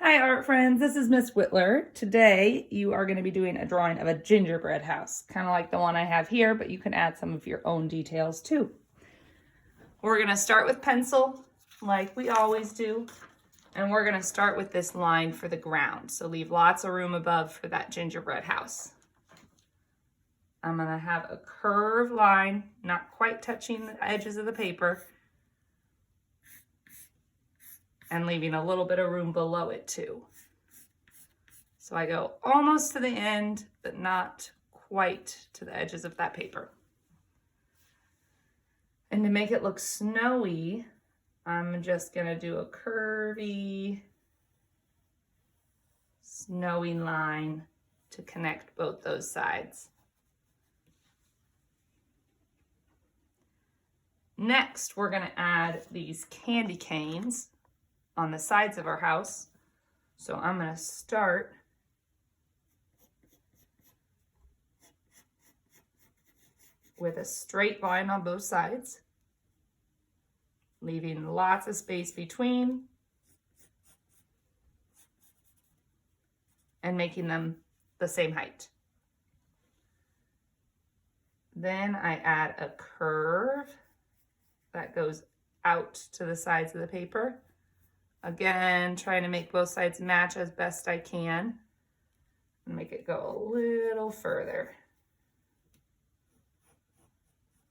Hi art friends, this is Miss Wittler. Today you are going to be doing a drawing of a gingerbread house, kind of like the one I have here, but you can add some of your own details too. We're going to start with pencil like we always do, and we're going to start with this line for the ground, so leave lots of room above for that gingerbread house. I'm going to have a curved line, not quite touching the edges of the paper, and leaving a little bit of room below it too. So I go almost to the end, but not quite to the edges of that paper. And to make it look snowy, I'm just gonna do a curvy, snowy line to connect both those sides. Next, we're gonna add these candy canes on the sides of our house. So I'm going to start with a straight line on both sides, leaving lots of space between and making them the same height. Then I add a curve that goes out to the sides of the paper. Again, trying to make both sides match as best I can and make it go a little further.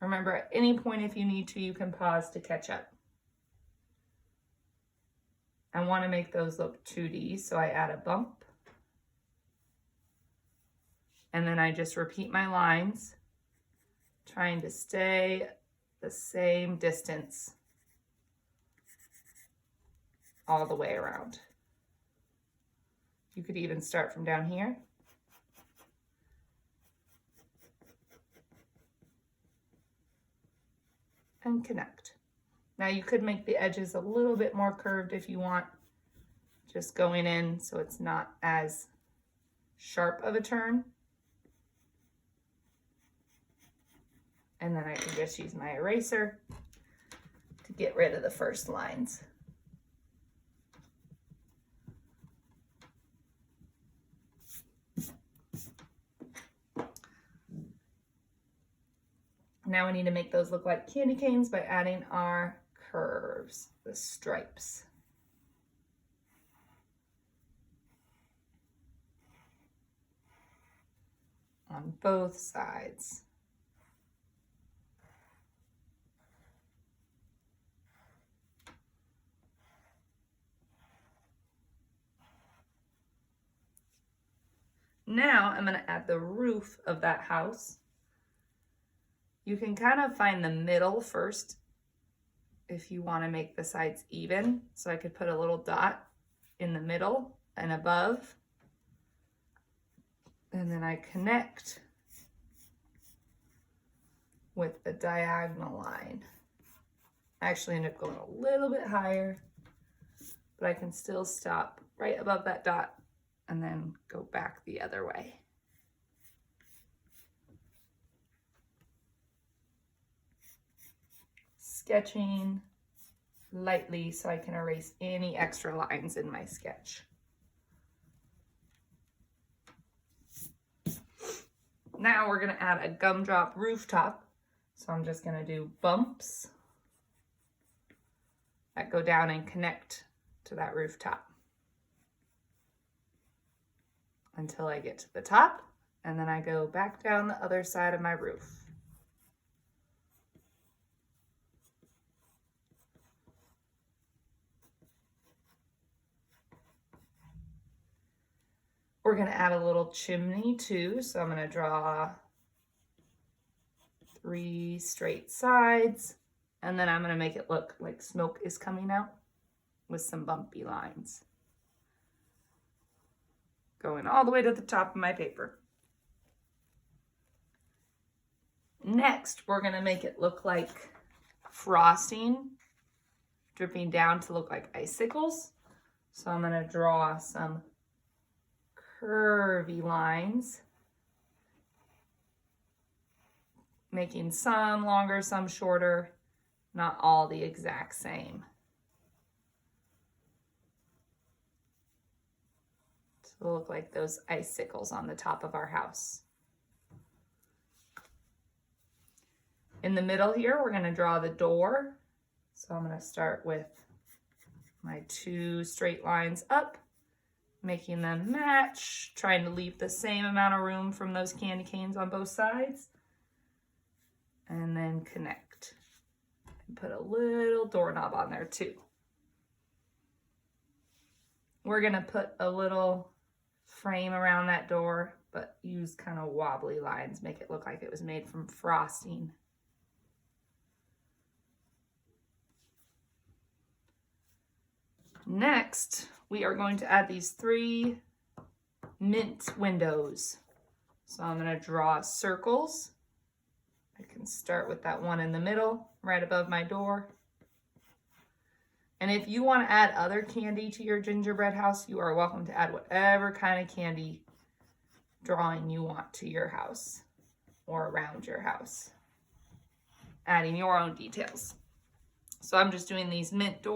Remember, at any point if you need to, you can pause to catch up. I want to make those look 2D, so I add a bump. And then I just repeat my lines, trying to stay the same distance all the way around. You could even start from down here. And connect. Now you could make the edges a little bit more curved if you want, just going in so it's not as sharp of a turn. And then I can just use my eraser to get rid of the first lines. Now we need to make those look like candy canes by adding our curves, the stripes. On both sides. Now I'm going to add the roof of that house. You can kind of find the middle first if you want to make the sides even. So I could put a little dot in the middle and above. And then I connect with the diagonal line. I actually end up going a little bit higher, but I can still stop right above that dot and then go back the other way. Sketching lightly so I can erase any extra lines in my sketch. Now we're going to add a gumdrop rooftop. So I'm just going to do bumps that go down and connect to that rooftop until I get to the top, and then I go back down the other side of my roof. We're going to add a little chimney too, so I'm going to draw 3 straight sides, and then I'm going to make it look like smoke is coming out with some bumpy lines going all the way to the top of my paper. Next, we're going to make it look like frosting dripping down to look like icicles. So I'm going to draw some curvy lines, making some longer, some shorter, not all the exact same. So it'll look like those icicles on the top of our house. In the middle here, we're gonna draw the door. So I'm gonna start with my 2 straight lines up, making them match, trying to leave the same amount of room from those candy canes on both sides. And then connect. And put a little doorknob on there too. We're gonna put a little frame around that door, but use kind of wobbly lines, make it look like it was made from frosting. Next, we are going to add these 3 mint windows. So I'm going to draw circles. I can start with that one in the middle, right above my door. And if you want to add other candy to your gingerbread house, you are welcome to add whatever kind of candy drawing you want to your house or around your house, adding your own details. So I'm just doing these mint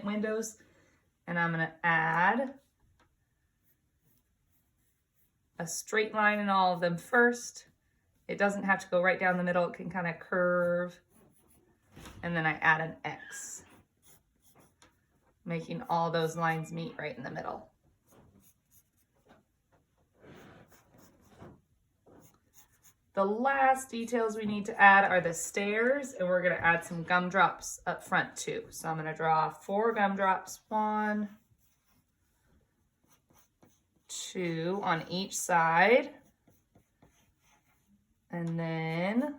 windows. And I'm going to add a straight line in all of them first. It doesn't have to go right down the middle. It can kind of curve. And then I add an X, making all those lines meet right in the middle. The last details we need to add are the stairs, and we're going to add some gumdrops up front too. So I'm going to draw 4 gumdrops, 1, 2 on each side. And then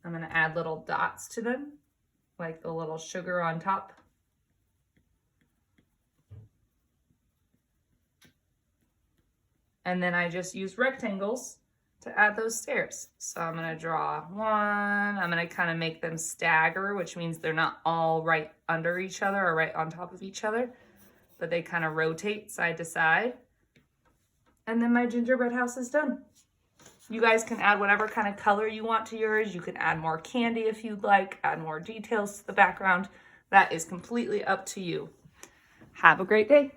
I'm going to add little dots to them, like the little sugar on top. And then I just use rectangles to add those stairs. So I'm gonna draw 1, I'm gonna kind of make them stagger, which means they're not all right under each other or right on top of each other, but they kind of rotate side to side. And then my gingerbread house is done. You guys can add whatever kind of color you want to yours. You can add more candy if you'd like, add more details to the background. That is completely up to you. Have a great day.